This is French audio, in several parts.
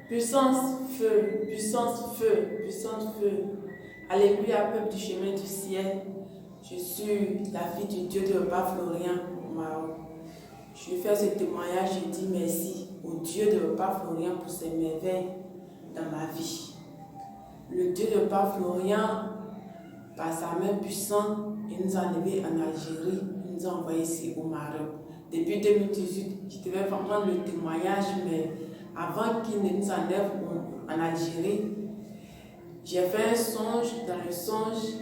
Puissance, feu, puissance, feu, puissance, feu. Alléluia, peuple du chemin du ciel. Je suis la fille du Dieu de Papa Florian au Maroc. Je fais ce témoignage, je dis merci au Dieu de Papa Florian pour ses merveilles dans ma vie. Le Dieu de Papa Florian, par sa main puissante, il nous a enlevés en Algérie, il nous a envoyés ici au Maroc. Depuis 2018, je devais prendre le témoignage, mais avant qu'il ne nous enlève en Algérie, j'ai fait un songe. Dans le songe,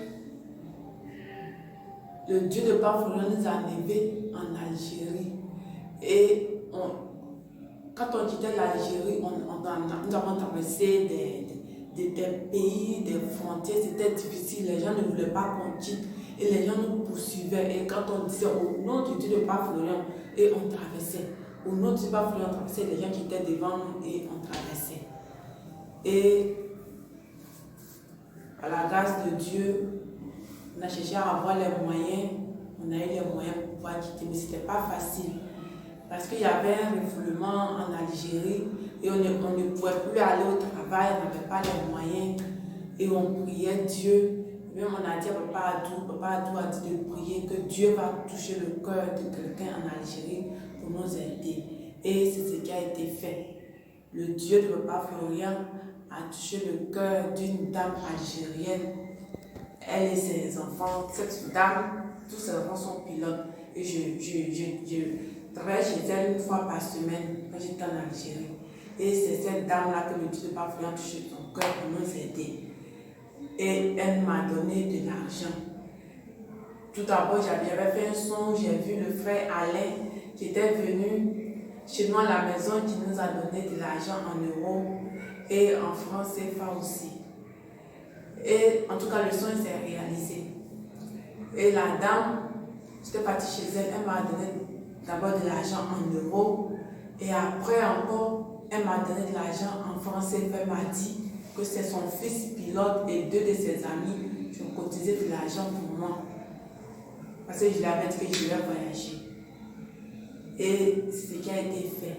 le Dieu de Papa Florian nous a enlevés en Algérie. Et quand on quittait l'Algérie, nous avons traversé des pays, des frontières, c'était difficile. Les gens ne voulaient pas qu'on quitte et les gens nous poursuivaient. Et quand on disait au nom du Dieu de Papa Florian, et on traversait. Au nom du Papa Florian, on traversait les gens qui étaient devant nous et on traversait. Et à la grâce de Dieu, on a cherché à avoir les moyens, on a eu les moyens pour pouvoir quitter, mais ce n'était pas facile. Parce qu'il y avait un refoulement en Algérie et on ne pouvait plus aller au travail, on n'avait pas les moyens et on priait Dieu. Même on a dit à Papa Adou a dit de prier que Dieu va toucher le cœur de quelqu'un en Algérie pour nous aider. Et c'est ce qui a été fait. Le Dieu de Papa Florian a touché le cœur d'une dame algérienne. Elle et ses enfants, cette dame, tous ses enfants sont pilotes. Et je travaille chez elle une fois par semaine quand j'étais en Algérie. Et c'est cette dame-là que le Dieu de Papa Florian a touché son cœur pour nous aider. Et elle m'a donné de l'argent. Tout d'abord, j'avais fait un son, j'ai vu le frère Alain qui était venu chez nous à la maison, qui nous a donné de l'argent en euros et en francs CFA aussi. Et en tout cas, le son s'est réalisé. Et la dame, j'étais partie chez elle, elle m'a donné d'abord de l'argent en euros et après encore, elle m'a donné de l'argent en francs CFA. Elle m'a dit que c'est son fils pilote et deux de ses amis qui ont cotisé de l'argent pour moi. Parce que je lui avais dit que je vais voyager. Et c'est ce qui a été fait.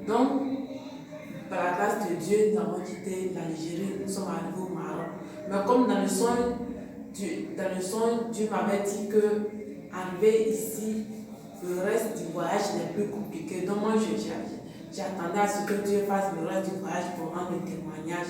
Donc, par la grâce de Dieu, nous avons quitté l'Algérie, nous sommes arrivés au Maroc. Mais comme dans le son, Dieu m'avait dit que arriver ici, le reste du voyage n'est plus compliqué. Donc moi, j'attendais à ce que Dieu fasse le reste du voyage pour rendre le témoignage.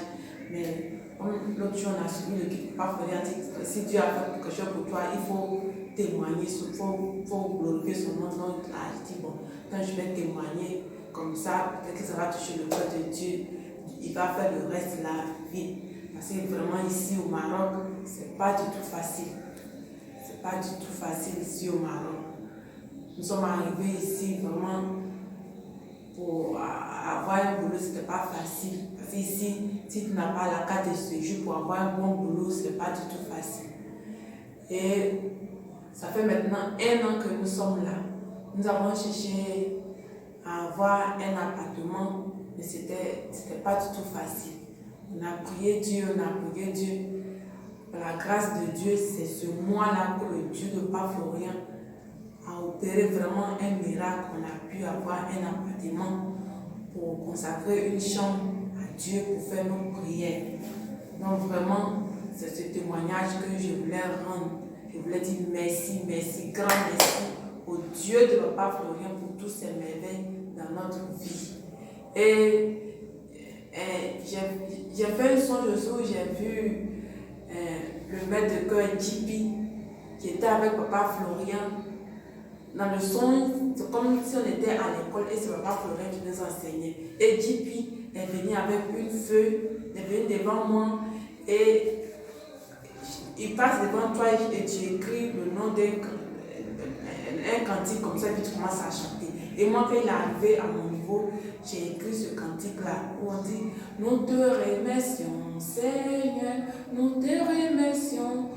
Mais comme l'autre jour, on a suivi le guide Papa Florian, dit que si Dieu a fait quelque chose pour toi, il faut témoigner, il faut glorifier son nom. Donc là, je dis, bon, quand je vais témoigner comme ça, peut-être que ça va toucher le cœur de Dieu. Il va faire le reste de la vie. Parce que vraiment ici au Maroc, c'est pas du tout facile. C'est pas du tout facile ici au Maroc. Nous sommes arrivés ici vraiment pour avoir un boulot, ce n'était pas facile. Parce qu'ici, si tu n'as pas la carte de séjour pour avoir un bon boulot, ce n'est pas du tout facile. Et ça fait maintenant 1 an que nous sommes là. Nous avons cherché à avoir un appartement, mais ce n'était pas du tout facile. On a prié Dieu, Par la grâce de Dieu, c'est ce mois-là que le Dieu de Papa Florian a opéré vraiment un miracle. On a pu avoir un appartement pour consacrer une chambre à Dieu pour faire nos prières. Donc vraiment, c'est ce témoignage que je voulais rendre. Je voulais dire merci, grand merci au Dieu de Papa Florian pour tous ces merveilles dans notre vie. Et j'ai fait un songe aussi où j'ai vu le maître de cœur JP qui était avec Papa Florian. Dans le songe, c'est comme si on était à l'école et c'est Papa Florian qui nous enseignait. Et JP est venu avec une feuille, il est venu devant moi et il passe devant toi et tu écris le nom d'un cantique comme ça et puis tu commences à chanter. Et moi, quand il est arrivé à mon niveau, j'ai écrit ce cantique-là où on dit « Nous te remercions, Seigneur, nous te remercions,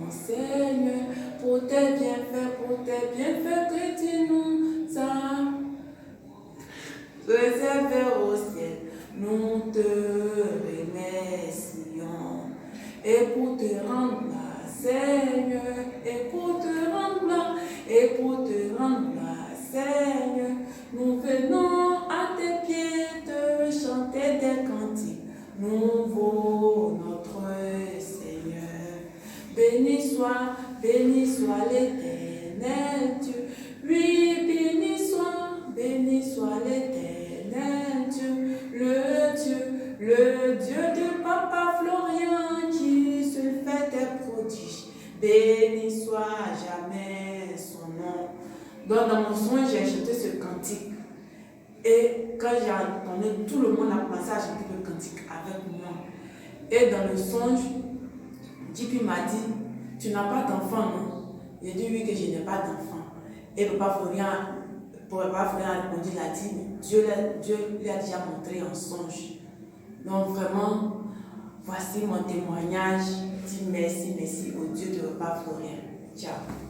Seigneur, pour tes bienfaits que tu nous as réservés au ciel. Nous te remercions. Et pour te rendre grâce, Seigneur, Seigneur, nous venons à tes pieds. nouveau notre Seigneur. Béni soit l'Éternel Dieu. Oui, béni soit l'Éternel Dieu, le Dieu de Papa Florian qui se fait des prodiges. Béni soit jamais son nom. Donc dans mon songe, j'ai chanté ce cantique. Et quand j'ai entendu, tout le monde a commencé à chanter le cantique avec moi. Et dans le songe, JP m'a dit, tu n'as pas d'enfant, non? J'ai dit oui, que je n'ai pas d'enfant. Et Papa Florian a répondu, il a dit, Dieu lui a déjà montré en songe. Donc vraiment, voici mon témoignage. Dis merci au Dieu de Papa Florian. Ciao.